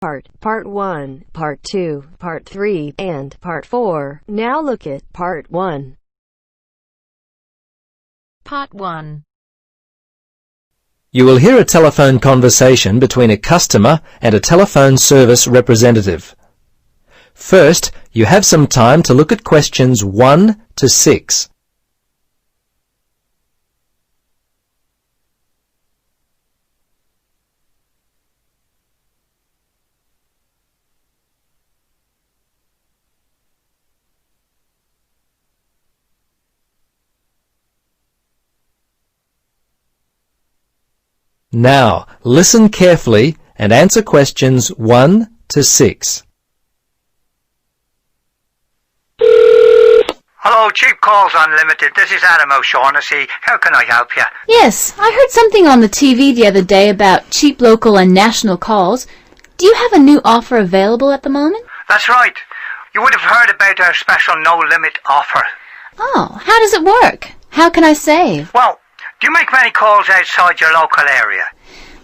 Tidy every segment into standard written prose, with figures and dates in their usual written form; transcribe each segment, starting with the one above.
Part 1, Part 2, Part 3, and Part 4. Now look at Part 1. Part 1. You will hear a telephone conversation between a customer and a telephone service representative. First, you have some time to look at questions 1 to 6. Now, listen carefully and answer questions 1 to 6. Hello, Cheap Calls Unlimited. This is Adam O'Shaughnessy. How can I help you? Yes, I heard something on the TV the other day about cheap local and national calls. Do you have a new offer available at the moment? That's right. You would have heard about our special no-limit offer. Oh, how does it work? How can I save? Well, do you make many calls outside your local area?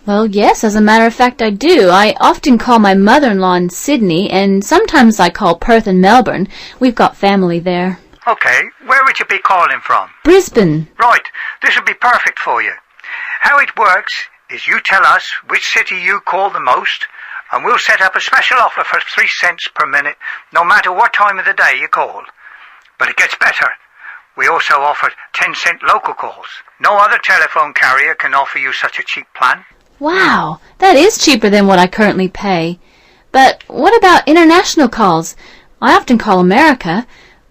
Well, yes, as a matter of fact, I do. I often call my mother-in-law in Sydney, and sometimes I call Perth and Melbourne. We've got family there. Okay, where would you be calling from? Brisbane. Right, this would be perfect for you. How it works is you tell us which city you call the most, and we'll set up a special offer for 3 cents per minute, no matter what time of the day you call. But it gets better. We also offer 10-cent local calls. No other telephone carrier can offer you such a cheap plan. Wow, that is cheaper than what I currently pay. But what about international calls? I often call America.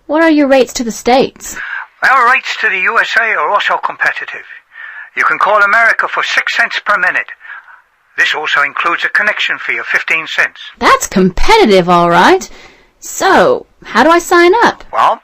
What are your rates to the States? Our rates to the USA are also competitive. You can call America for 6 cents per minute. This also includes a connection fee of 15 cents. That's competitive, all right. So, how do I sign up? Well,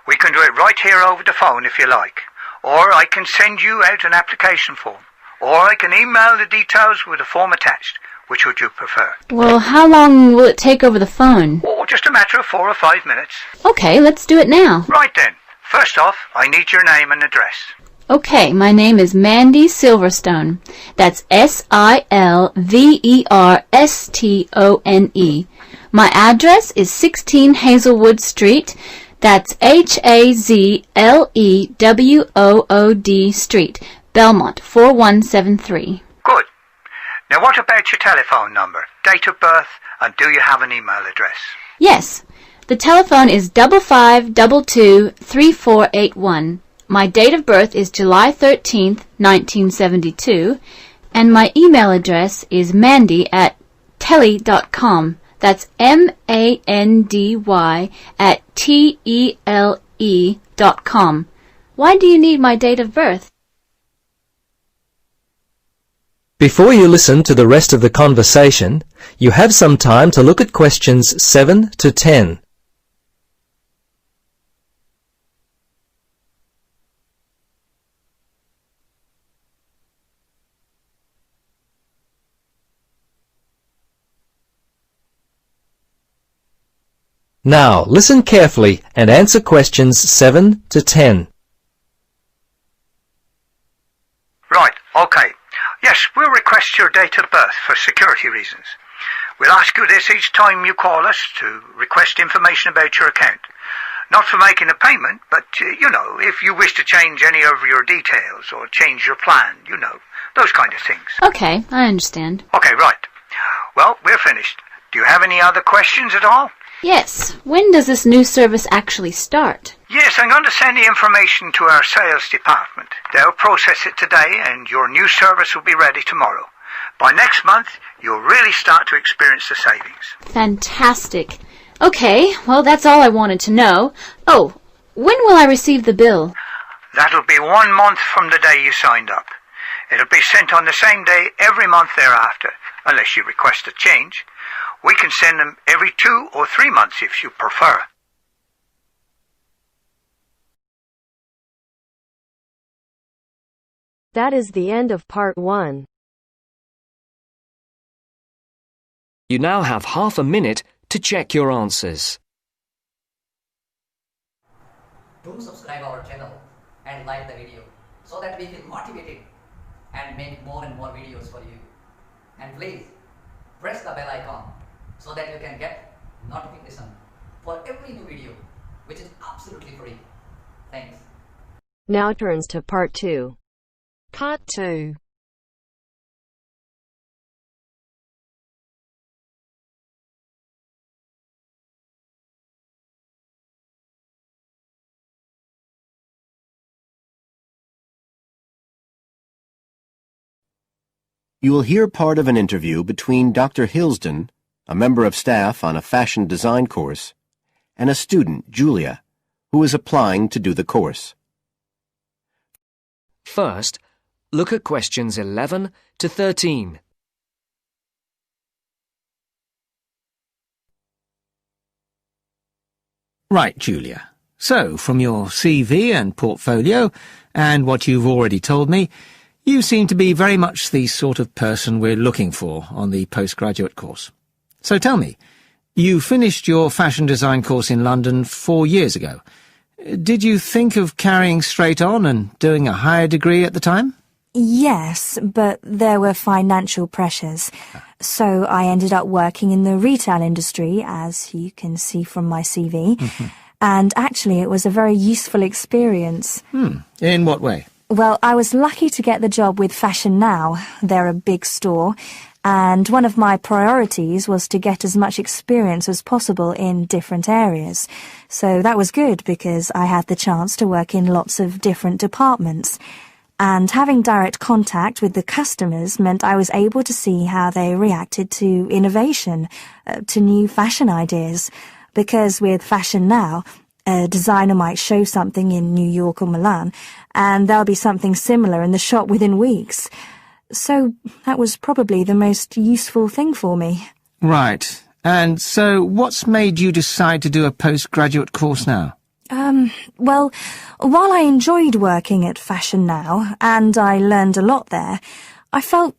we can do it right here over the phone if you like. Or I can send you out an application form. Or I can email the details with a form attached. Which would you prefer? Well, how long will it take over the phone? Oh, just a matter of 4 or 5 minutes. Okay, let's do it now. Right then. First off, I need your name and address. Okay, my name is Mandy Silverstone. That's Silverstone. My address is 16 Hazelwood Street. That's Hazlewood Street, Belmont, 4173. Good. Now what about your telephone number, date of birth, and do you have an email address? Yes. The telephone is 55223481. My date of birth is July 13th, 1972, and my email address is mandy@tele.com. That's MANDY@TELE.com. Why do you need my date of birth? Before you listen to the rest of the conversation, you have some time to look at questions 7 to 10. Now, listen carefully and answer questions 7 to 10. Right, okay. Yes, we'll request your date of birth for security reasons. We'll ask you this each time you call us to request information about your account. Not for making a payment, but, if you wish to change any of your details or change your plan, those kind of things. Okay, I understand. Okay, right. Well, we're finished. Do you have any other questions at all? Yes. When does this new service actually start? Yes, I'm going to send the information to our sales department. They'll process it today and your new service will be ready tomorrow. By next month, you'll really start to experience the savings. Fantastic. Okay, well, that's all I wanted to know. Oh, when will I receive the bill? That'll be 1 month from the day you signed up. It'll be sent on the same day every month thereafter, unless you request a change. We can send them every 2 or 3 months if you prefer. That is the end of Part 1. You now have half a minute to check your answers. Do subscribe our channel and like the video so that we feel motivated and make more and more videos for you. And please press the bell icon so that you can get notification for every new video, which is absolutely free. Thanks. Now turns to part 2. Part 2. You will hear part of an interview between Dr. Hilsden, a member of staff on a fashion design course, and a student, Julia, who is applying to do the course. First, look at questions 11 to 13. Right, Julia. So, from your CV and portfolio, and what you've already told me, you seem to be very much the sort of person we're looking for on the postgraduate course. So tell me, you finished your fashion design course in London 4 years ago. Did you think of carrying straight on and doing a higher degree at the time? Yes, but there were financial pressures. So I ended up working in the retail industry, as you can see from my CV. And actually it was a very useful experience. In what way? Well, I was lucky to get the job with Fashion Now. They're a big store, and one of my priorities was to get as much experience as possible in different areas. So that was good because I had the chance to work in lots of different departments. And having direct contact with the customers meant I was able to see how they reacted to innovation, to new fashion ideas. Because with Fashion Now, a designer might show something in New York or Milan, and there'll be something similar in the shop within weeks. So that was probably the most useful thing for me. Right. And so what's made you decide to do a postgraduate course now? Well, while I enjoyed working at Fashion Now, and I learned a lot there, I felt,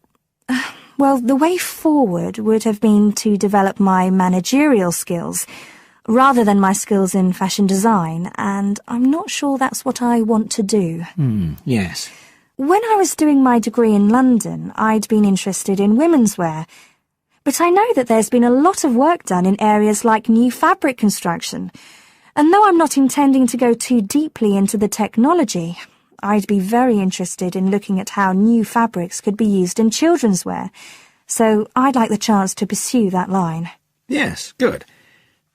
well, the way forward would have been to develop my managerial skills, rather than my skills in fashion design, and I'm not sure that's what I want to do. Yes. When I was doing my degree in London, I'd been interested in women's wear, but I know that there's been a lot of work done in areas like new fabric construction, and though I'm not intending to go too deeply into the technology, I'd be very interested in looking at how new fabrics could be used in children's wear, so I'd like the chance to pursue that line. Yes, good.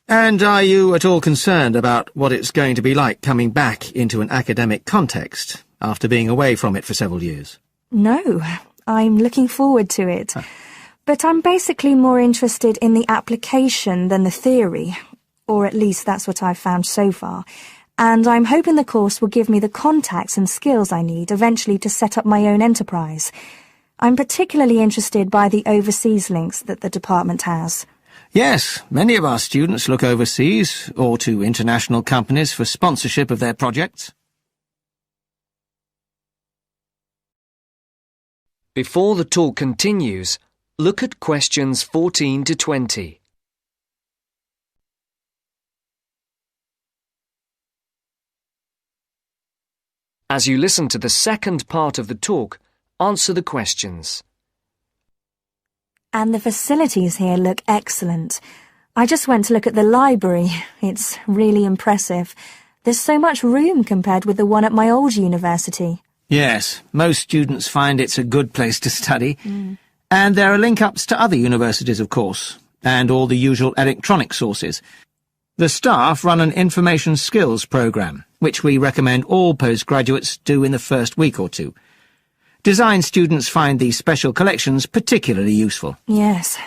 And are you at all concerned about what it's going to be like coming back into an academic context after being away from it for several years? No, I'm looking forward to it. But I'm basically more interested in the application than the theory, or at least that's what I've found so far. And I'm hoping the course will give me the contacts and skills I need eventually to set up my own enterprise. I'm particularly interested by the overseas links that the department has. Yes, many of our students look overseas or to international companies for sponsorship of their projects. Before the talk continues, look at questions 14 to 20. As you listen to the second part of the talk, answer the questions. And the facilities here look excellent. I just went to look at the library. It's really impressive. There's so much room compared with the one at my old university. Yes, most students find it's a good place to study. And there are link-ups to other universities, of course, and all the usual electronic sources. The staff run an information skills programme, which we recommend all postgraduates do in the first week or two. Design students find these special collections particularly useful. Yes.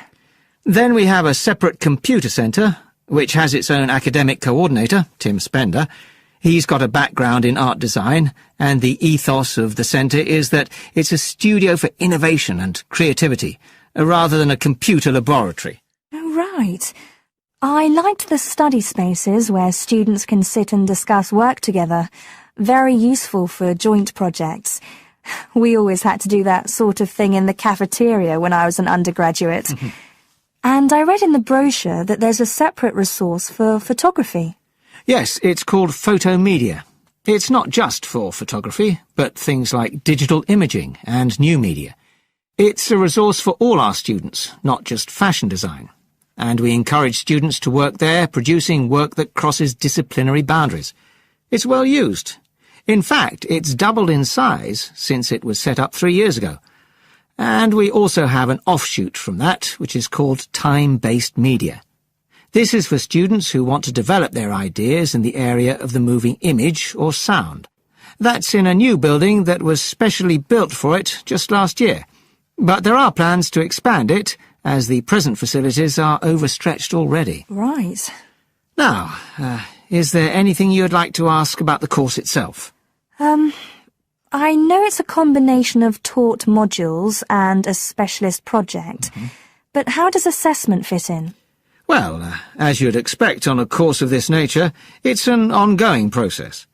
Then we have a separate computer centre, which has its own academic coordinator, Tim Spender. He's got a background in art design, and the ethos of the centre is that it's a studio for innovation and creativity, rather than a computer laboratory. Oh, right. I liked the study spaces where students can sit and discuss work together. Very useful for joint projects. We always had to do that sort of thing in the cafeteria when I was an undergraduate. And I read in the brochure that there's a separate resource for photography. Yes, it's called Photomedia. It's not just for photography, but things like digital imaging and new media. It's a resource for all our students, not just fashion design. and we encourage students to work there, producing work that crosses disciplinary boundaries. It's well used. In fact, it's doubled in size since it was set up 3 years ago. And we also have an offshoot from that, which is called time-based media. This is for students who want to develop their ideas in the area of the moving image or sound. That's in a new building that was specially built for it just last year. But there are plans to expand it, as the present facilities are overstretched already. Right. Now, is there anything you'd like to ask about the course itself? I know it's a combination of taught modules and a specialist project, but how does assessment fit in? Well, as you'd expect on a course of this nature, it's an ongoing process.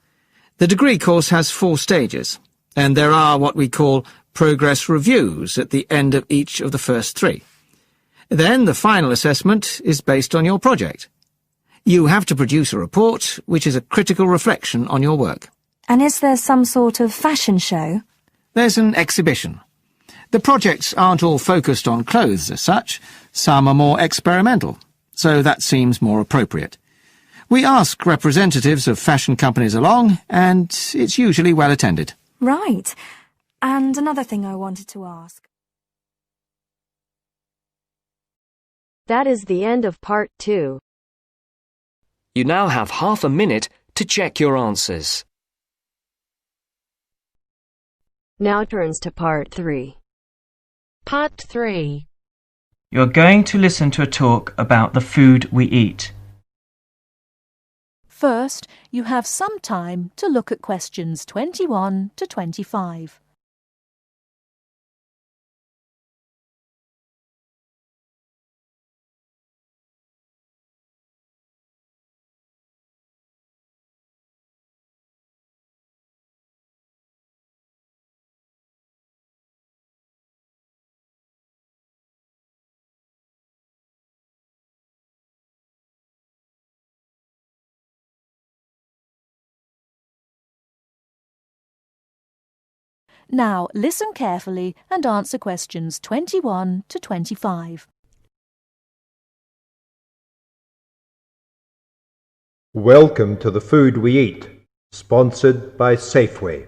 The degree course has 4 stages, and there are what we call progress reviews at the end of each of the first 3. Then the final assessment is based on your project. You have to produce a report, which is a critical reflection on your work. And is there some sort of fashion show? There's an exhibition. The projects aren't all focused on clothes as such. Some are more experimental, so that seems more appropriate. We ask representatives of fashion companies along, and it's usually well attended. Right. And another thing I wanted to ask. That is the end of part 2. You now have half a minute to check your answers. Now turns to part 3. Part 3. You're going to listen to a talk about the food we eat. First, you have some time to look at questions 21 to 25. Now, listen carefully and answer questions 21 to 25. Welcome to The Food We Eat, sponsored by Safeway.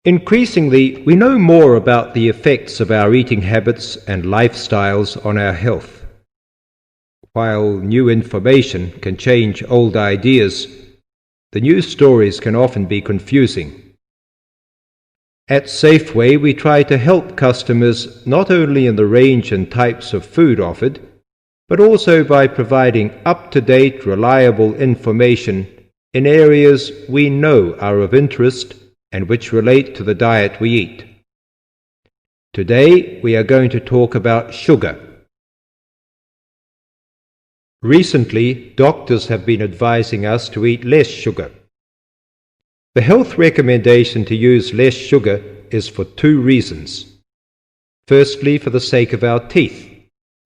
Increasingly, we know more about the effects of our eating habits and lifestyles on our health. While new information can change old ideas, the news stories can often be confusing. At Safeway, we try to help customers not only in the range and types of food offered, but also by providing up-to-date, reliable information in areas we know are of interest and which relate to the diet we eat. Today, we are going to talk about sugar. Recently, doctors have been advising us to eat less sugar. The health recommendation to use less sugar is for 2 reasons. Firstly, for the sake of our teeth,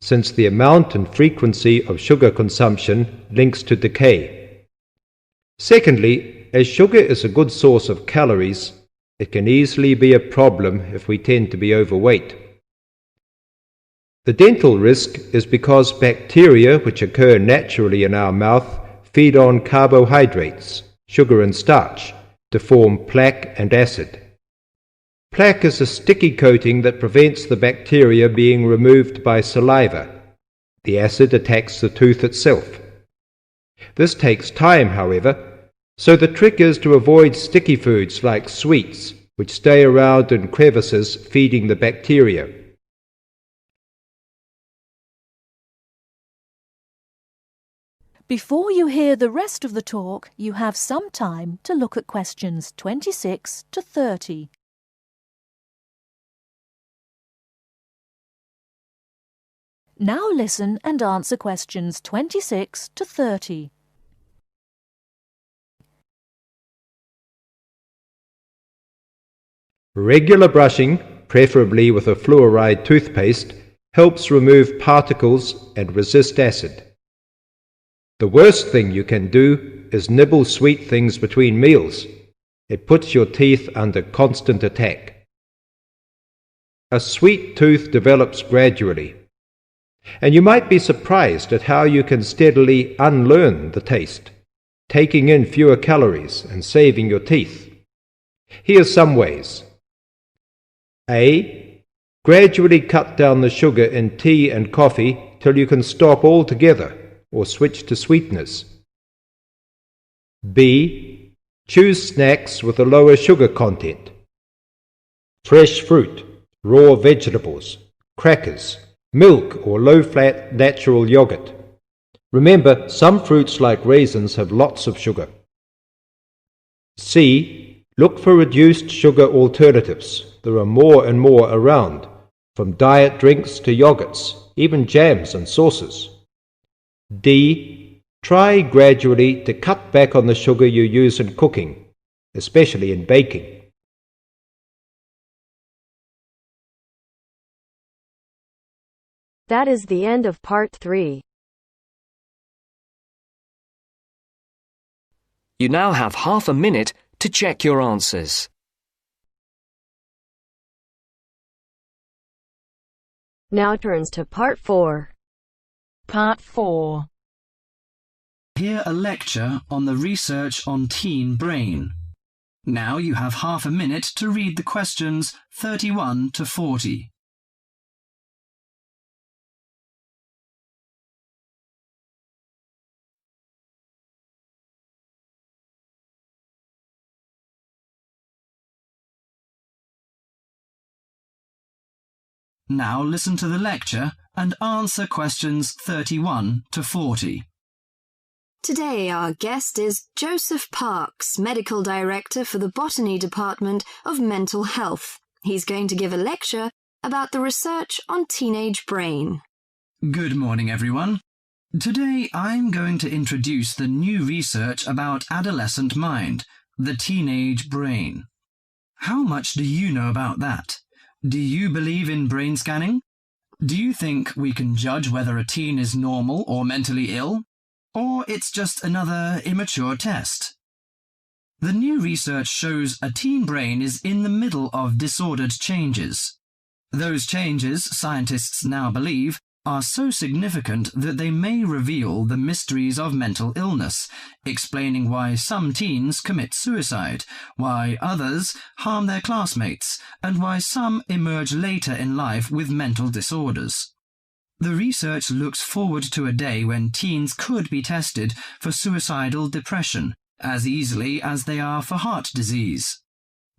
since the amount and frequency of sugar consumption links to decay. Secondly, as sugar is a good source of calories, it can easily be a problem if we tend to be overweight. The dental risk is because bacteria which occur naturally in our mouth feed on carbohydrates, sugar and starch, to form plaque and acid. Plaque is a sticky coating that prevents the bacteria being removed by saliva. The acid attacks the tooth itself. This takes time, however, so the trick is to avoid sticky foods like sweets, which stay around in crevices feeding the bacteria. Before you hear the rest of the talk, you have some time to look at questions 26 to 30. Now listen and answer questions 26 to 30. Regular brushing, preferably with a fluoride toothpaste, helps remove particles and resist acid. The worst thing you can do is nibble sweet things between meals. It puts your teeth under constant attack. A sweet tooth develops gradually. And you might be surprised at how you can steadily unlearn the taste, taking in fewer calories and saving your teeth. Here's some ways. A. Gradually cut down the sugar in tea and coffee till you can stop altogether or switch to sweeteners. B. Choose snacks with a lower sugar content. Fresh fruit, raw vegetables, crackers, milk or low-fat natural yogurt. Remember, some fruits like raisins have lots of sugar. C. Look for reduced sugar alternatives. There are more and more around, from diet drinks to yogurts, even jams and sauces. D. Try gradually to cut back on the sugar you use in cooking, especially in baking. That is the end of part 3. You now have half a minute to check your answers. Now turns to part 4. Part 4. Hear a lecture on the research on teen brain. Now you have half a minute to read the questions 31 to 40. Now listen to the lecture and answer questions 31 to 40. Today our guest is Joseph Parks, Medical Director for the Botany Department of Mental Health. He's going to give a lecture about the research on teenage brain. Good morning, everyone. Today I'm going to introduce the new research about adolescent mind, the teenage brain. How much do you know about that? Do you believe in brain scanning? Do you think we can judge whether a teen is normal or mentally ill? Or it's just another immature test? The new research shows a teen brain is in the middle of disordered changes. Those changes, scientists now believe, are so significant that they may reveal the mysteries of mental illness, explaining why some teens commit suicide, why others harm their classmates, and why some emerge later in life with mental disorders. The research looks forward to a day when teens could be tested for suicidal depression as easily as they are for heart disease.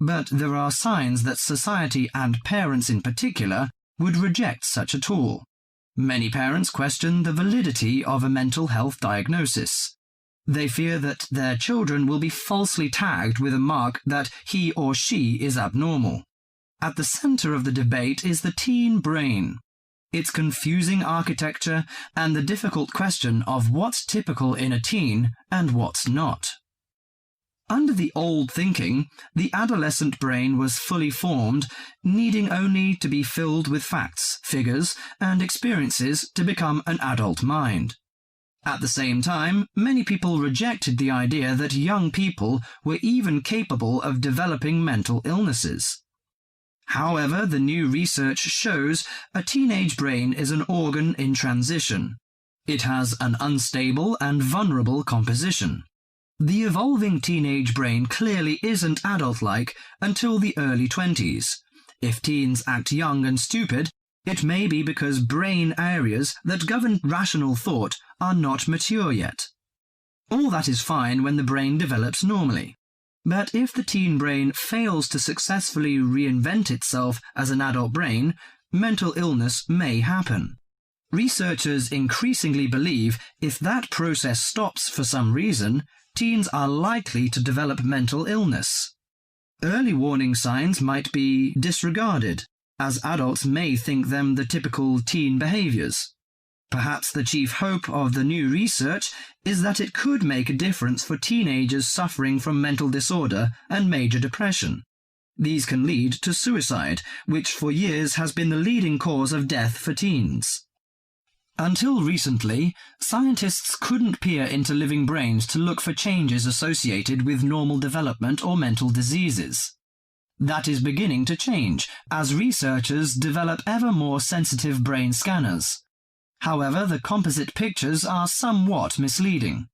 But there are signs that society and parents in particular would reject such a tool. Many parents question the validity of a mental health diagnosis. They fear that their children will be falsely tagged with a mark that he or she is abnormal. At the center of the debate is the teen brain, its confusing architecture, and the difficult question of what's typical in a teen and what's not. Under the old thinking, the adolescent brain was fully formed, needing only to be filled with facts, figures, and experiences to become an adult mind. At the same time, many people rejected the idea that young people were even capable of developing mental illnesses. However, the new research shows a teenage brain is an organ in transition. It has an unstable and vulnerable composition. The evolving teenage brain clearly isn't adult-like until the early 20s. If teens act young and stupid, it may be because brain areas that govern rational thought are not mature yet. All that is fine when the brain develops normally. But if the teen brain fails to successfully reinvent itself as an adult brain, mental illness may happen. Researchers increasingly believe if that process stops for some reason, teens are likely to develop mental illness. Early warning signs might be disregarded, as adults may think them the typical teen behaviors. Perhaps the chief hope of the new research is that it could make a difference for teenagers suffering from mental disorder and major depression. These can lead to suicide, which for years has been the leading cause of death for teens. Until recently, scientists couldn't peer into living brains to look for changes associated with normal development or mental diseases. That is beginning to change as researchers develop ever more sensitive brain scanners. However, the composite pictures are somewhat misleading.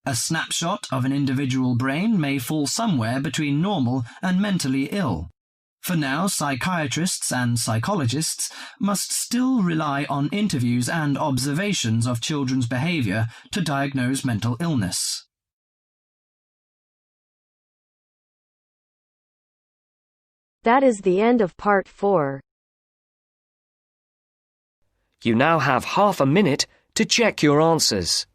A snapshot of an individual brain may fall somewhere between normal and mentally ill. For now, psychiatrists and psychologists must still rely on interviews and observations of children's behavior to diagnose mental illness. That is the end of part 4. You now have half a minute to check your answers.